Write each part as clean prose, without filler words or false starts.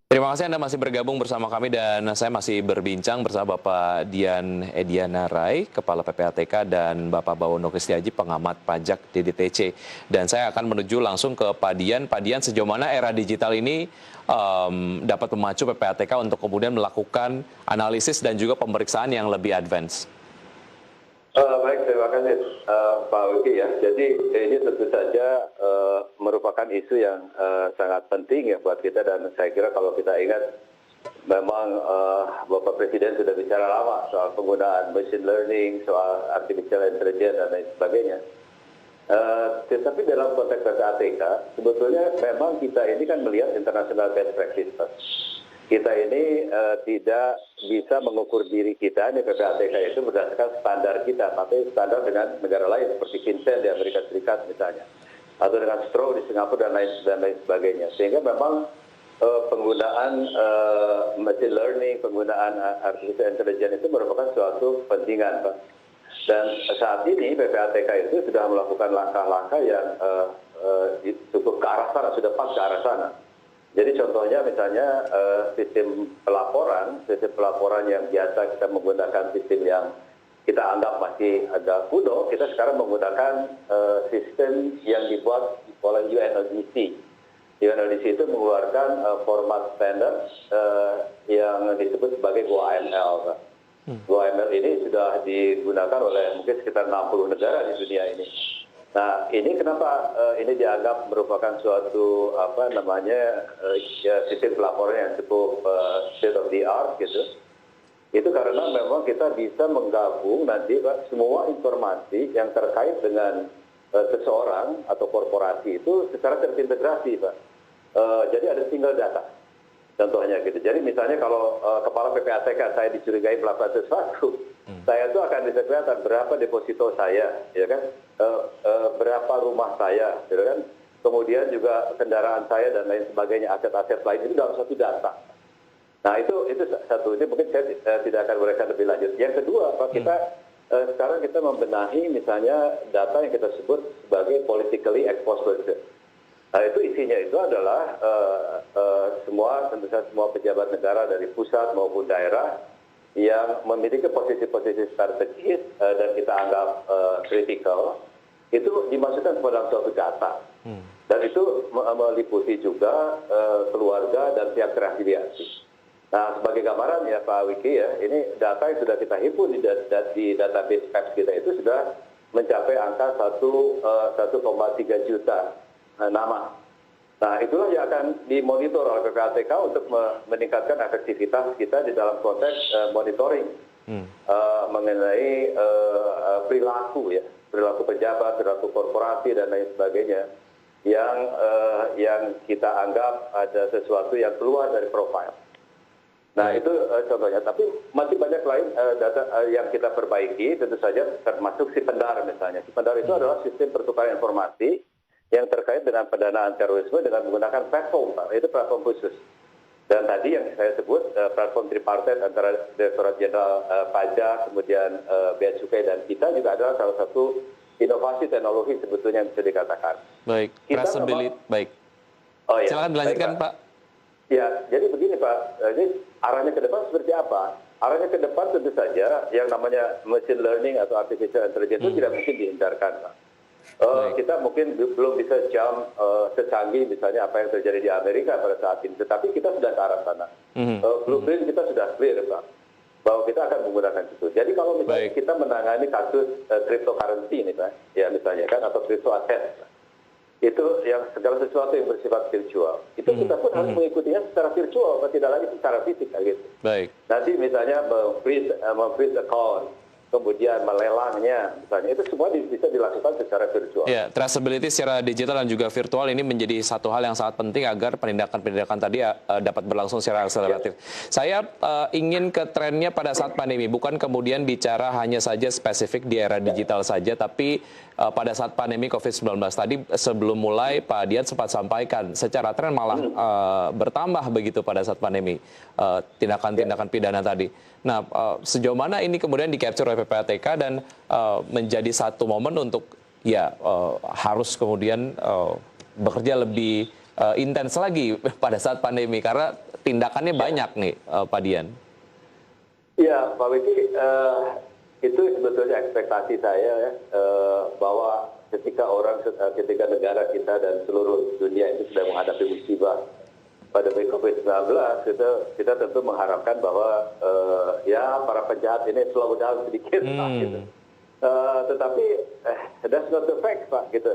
Terima kasih Anda masih bergabung bersama kami dan saya masih berbincang bersama Bapak Dian Ediana Rai, Kepala PPATK, dan Bapak Bawono Kristiaji, Pengamat Pajak DDTC. Dan saya akan menuju langsung ke Pak Dian. Pak Dian, sejauh mana era digital ini dapat memacu PPATK untuk kemudian melakukan analisis dan juga pemeriksaan yang lebih advance? Baik, terima kasih Pak Wiki ya. Jadi ini tentu saja merupakan isu yang sangat penting ya buat kita, dan saya kira kalau kita ingat memang Bapak Presiden sudah bicara lama soal penggunaan machine learning, soal artificial intelligence dan lain sebagainya. Tetapi dalam konteks PPATK sebetulnya memang kita ini kan melihat international best practice, Pak. Kita ini tidak bisa mengukur diri kita di PPATK itu berdasarkan standar kita, tapi standar dengan negara lain seperti FinCEN di Amerika Serikat misalnya, atau dengan Stroh di Singapura dan lain sebagainya. Sehingga memang penggunaan machine learning, penggunaan artificial intelligence itu merupakan suatu pentingan, Pak. Dan saat ini PPATK itu sudah melakukan langkah-langkah yang cukup ke arah sana, sudah pas ke arah sana. Jadi contohnya misalnya sistem pelaporan yang biasa kita menggunakan sistem yang kita anggap masih agak kuno, kita sekarang menggunakan sistem yang dibuat oleh UNODC. UNODC itu mengeluarkan format standar yang disebut sebagai GoAML. GoAML ini sudah digunakan oleh mungkin sekitar 60 negara di dunia ini. Nah, ini kenapa ini dianggap merupakan suatu sistem pelaporan yang cukup state of the art gitu. Itu karena memang kita bisa menggabung nanti Pak, semua informasi yang terkait dengan seseorang atau korporasi itu secara terintegrasi, Pak. Jadi ada single data. Contohnya gitu. Jadi misalnya kalau kepala PPATK saya dicurigai melakukan sesuatu, saya itu akan bisa kelihatan berapa deposito saya, ya kan, berapa rumah saya, gitu kan, kemudian juga kendaraan saya dan lain sebagainya, aset-aset lain itu dalam satu data. Nah itu satu, ini mungkin saya tidak akan uraikan lebih lanjut. Yang kedua, Pak, kita sekarang kita membenahi misalnya data yang kita sebut sebagai politically exposed person. Nah itu isinya itu adalah tentu saja semua pejabat negara dari pusat maupun daerah yang memiliki posisi-posisi strategis dan kita anggap kritikal, itu dimasukkan ke dalam suatu data. Dan itu meliputi juga keluarga dan pihak terafiliasi. Nah sebagai gambaran ya Pak Wiki ya, ini data yang sudah kita himpun di database PEPS kita itu sudah mencapai angka 1,3 juta nama. Nah itulah yang akan dimonitor oleh PPATK untuk meningkatkan efektivitas kita di dalam konteks monitoring mengenai perilaku pejabat, perilaku korporasi dan lain sebagainya yang kita anggap ada sesuatu yang keluar dari profil. Nah itu contohnya, tapi masih banyak lain data yang kita perbaiki, tentu saja termasuk Sipendar misalnya. Sipendar itu adalah sistem pertukaran informasi yang terkait dengan pendanaan terorisme dengan menggunakan platform, Pak. Itu platform khusus. Dan tadi yang saya sebut platform tripartite antara Direktorat Jenderal Pajak, kemudian Bea Cukai dan kita juga adalah salah satu inovasi teknologi sebetulnya yang bisa dikatakan. Baik, baik. Oh, ya. Silakan dilanjutkan, Baik, Pak. Ya, jadi begini Pak, jadi arahnya ke depan seperti apa? Arahnya ke depan tentu saja yang namanya machine learning atau artificial intelligence itu tidak mungkin dihindarkan, Pak. Kita mungkin belum bisa jam secanggih misalnya apa yang terjadi di Amerika pada saat ini, tetapi kita sudah ke arah sana. Blueprint kita sudah clear, Pak, bahwa kita akan menggunakan itu. Jadi kalau misalnya kita menangani kasus cryptocurrency nih, Pak, ya misalnya kan, atau crypto asset, itu yang segala sesuatu yang bersifat virtual, itu kita pun harus mengikutinya secara virtual, tidak lagi secara fisik, gitu. Baik. Nanti misalnya memfreeze account, kemudian melelangnya, misalnya itu semua bisa dilakukan secara virtual. Ya, traceability secara digital dan juga virtual ini menjadi satu hal yang sangat penting agar penindakan-penindakan tadi dapat berlangsung secara akseleratif. Saya ingin ke trennya pada saat pandemi, bukan kemudian bicara hanya saja spesifik di era digital saja, tapi pada saat pandemi COVID-19 tadi sebelum mulai Pak Dian sempat sampaikan secara tren malah bertambah begitu pada saat pandemi tindakan-tindakan pidana tadi. Nah, sejauh mana ini kemudian di-capture oleh PPATK dan menjadi satu momen untuk harus kemudian bekerja lebih intens lagi pada saat pandemi, karena tindakannya banyak nih, Pak Dian. Ya, Pak Wiki, itu sebetulnya ekspektasi saya ya, bahwa ketika negara kita dan seluruh dunia itu sedang menghadapi musibah pandemi COVID-19, kita tentu mengharapkan bahwa ya para penjahat ini slow down sedikit, Pak, gitu. Tetapi that's not the fact, Pak, gitu.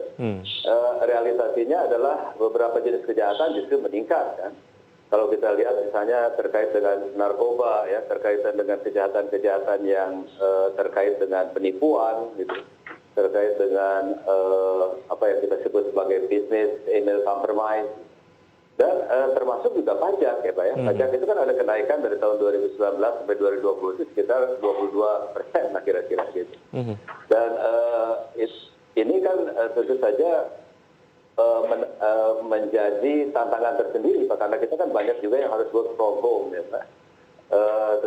Realisasinya adalah beberapa jenis kejahatan justru meningkat, kan. Kalau kita lihat misalnya terkait dengan narkoba, ya, terkaitan dengan kejahatan-kejahatan yang terkait dengan penipuan, gitu, terkait dengan apa yang kita sebut sebagai bisnis email compromise, dan termasuk juga pajak, ya Pak ya. Pajak itu kan ada kenaikan dari tahun 2019 sampai 2020 itu sekitar 22% lah kira-kira gitu. Dan ini kan tentu saja menjadi tantangan tersendiri, Pak, karena kita kan banyak juga yang harus work from home, ya Pak.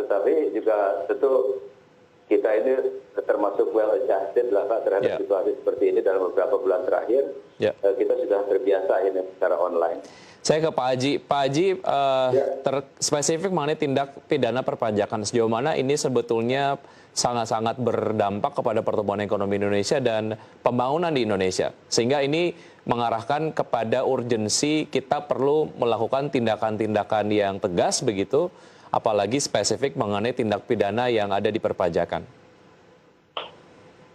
Tetapi juga tentu kita ini termasuk well adjusted lah, Pak, terhadap situasi seperti ini dalam beberapa bulan terakhir. Kita sudah terbiasa ini secara online. Saya ke Pak Haji. Pak Haji, spesifik mengenai tindak pidana perpajakan, sejauh mana ini sebetulnya sangat-sangat berdampak kepada pertumbuhan ekonomi Indonesia dan pembangunan di Indonesia. Sehingga ini mengarahkan kepada urgensi kita perlu melakukan tindakan-tindakan yang tegas begitu, apalagi spesifik mengenai tindak pidana yang ada di perpajakan.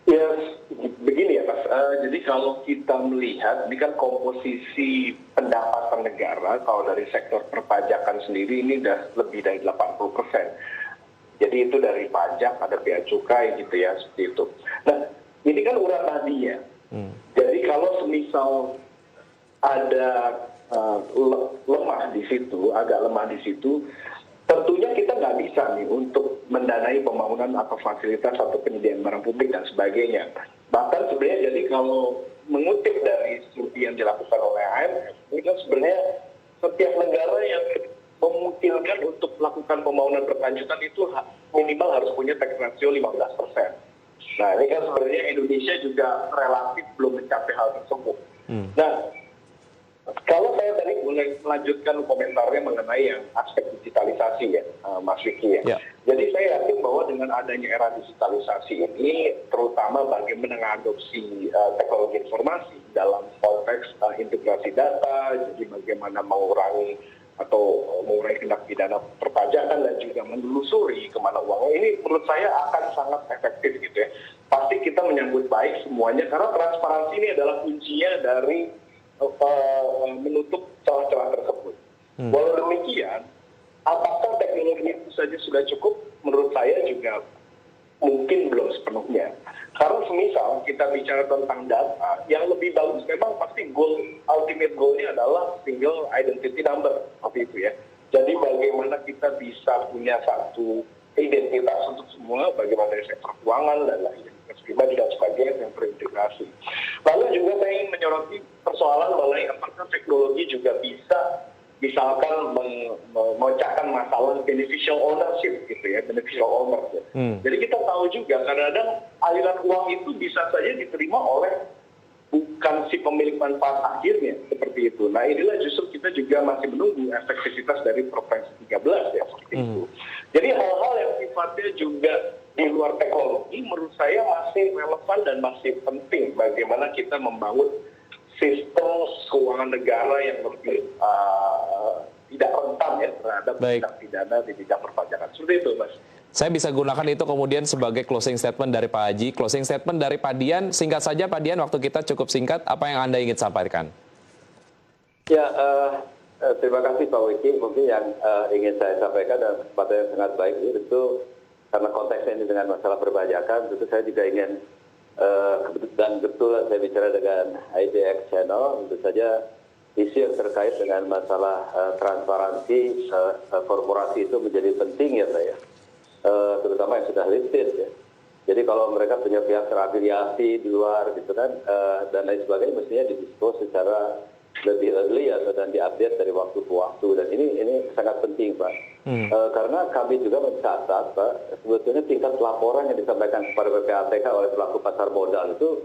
Ya, begini ya Mas, jadi kalau kita melihat, ini kan komposisi pendapatan negara, kalau dari sektor perpajakan sendiri ini udah lebih dari 80%. Jadi itu dari pajak, ada bea cukai gitu ya, seperti itu. Nah, ini kan urat nadinya. Jadi kalau semisal ada lemah di situ, agak lemah di situ, tentunya kita nggak bisa nih untuk mendanai pembangunan atau fasilitas atau penyediaan barang publik dan sebagainya. Bahkan sebenarnya jadi kalau mengutip dari studi yang dilakukan oleh IMF, ini kan sebenarnya setiap negara yang memungkinkan untuk melakukan pembangunan berkelanjutan itu minimal harus punya tax ratio 15%. Nah ini kan sebenarnya Indonesia juga relatif belum mencapai hal tersebut. Nah, kalau saya tadi mulai melanjutkan komentarnya mengenai yang aspek digitalisasi ya, Mas Vicky ya. Jadi saya yakin bahwa dengan adanya era digitalisasi ini, terutama bagaimana mengadopsi teknologi informasi dalam konteks integrasi data, jadi bagaimana mengurangi tindak pidana perpajakan dan juga menelusuri kemana uangnya, ini menurut saya akan sangat efektif gitu ya. Pasti kita menyambut baik semuanya karena transparansi ini adalah kuncinya dari menutup celah-celah tersebut. Walau demikian, apakah teknologi itu saja sudah cukup? Menurut saya juga mungkin belum sepenuhnya. Karena semisal kita bicara tentang data, yang lebih bagus memang pasti ultimate goal-nya adalah single identity number, seperti itu ya. Jadi bagaimana kita bisa punya satu identitas untuk semua, bagaimana dari sektor keuangan dan lain-lain, pribadi dan sebagainya yang terintegrasi. Lalu juga saya ingin menyoroti persoalan mengenai apakah teknologi juga bisa misalkan memecahkan masalah beneficial ownership gitu ya, beneficial owner. Jadi kita tahu juga kadang-kadang aliran uang itu bisa saja diterima oleh bukan si pemilik manfaat akhirnya, seperti itu. Nah inilah justru kita juga masih menunggu efektivitas dari Perpres 13 ya, seperti itu. Jadi hal-hal yang sifatnya juga di luar teknologi menurut saya masih relevan dan masih penting bagaimana kita membangun sistem keuangan negara yang lebih tidak rentan ya terhadap tindak pidana di bidang perpajakan. Seperti itu, Mas. Saya bisa gunakan itu kemudian sebagai closing statement dari Pak Haji, closing statement dari Pak Dian. Singkat saja Pak Dian, waktu kita cukup singkat. Apa yang Anda ingin sampaikan? Ya, terima kasih Pak Wiki. Mungkin yang ingin saya sampaikan dan kesempatan yang sangat baik ini tentu karena konteksnya ini dengan masalah perpajakan, tentu saya juga ingin dan betul saya bicara dengan IDX Channel, tentu saja isu yang terkait dengan masalah transparansi korporasi itu menjadi penting ya saya. Terutama yang sudah listed ya. Jadi kalau mereka punya pihak terafiliasi di luar gitu kan dan lain sebagainya mestinya didiskos secara lebih early atau dan diupdate dari waktu ke waktu, dan ini sangat penting Pak. Karena kami juga mencatat Pak, sebetulnya tingkat laporan yang disampaikan kepada PPATK oleh pelaku pasar modal itu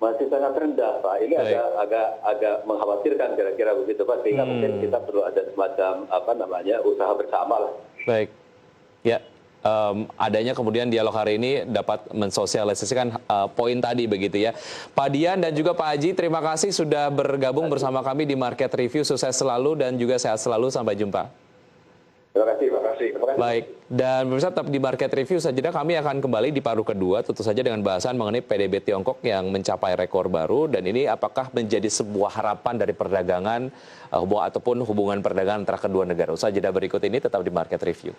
masih sangat rendah, Pak. Ini Baik. agak mengkhawatirkan kira-kira begitu, Pak. Sehingga mungkin kita perlu ada semacam usaha bersama lah. Baik, ya. Adanya kemudian dialog hari ini dapat mensosialisasikan poin tadi begitu ya. Pak Dian dan juga Pak Haji, terima kasih sudah bergabung bersama kami di Market Review. Sukses selalu dan juga sehat selalu. Sampai jumpa. Terima kasih, terima kasih. Baik, dan pemirsa tetap di Market Review saja kami akan kembali di paruh kedua tentu saja dengan bahasan mengenai PDB Tiongkok yang mencapai rekor baru dan ini apakah menjadi sebuah harapan dari perdagangan ataupun hubungan perdagangan antara kedua negara. Usaha jeda berikut ini tetap di Market Review.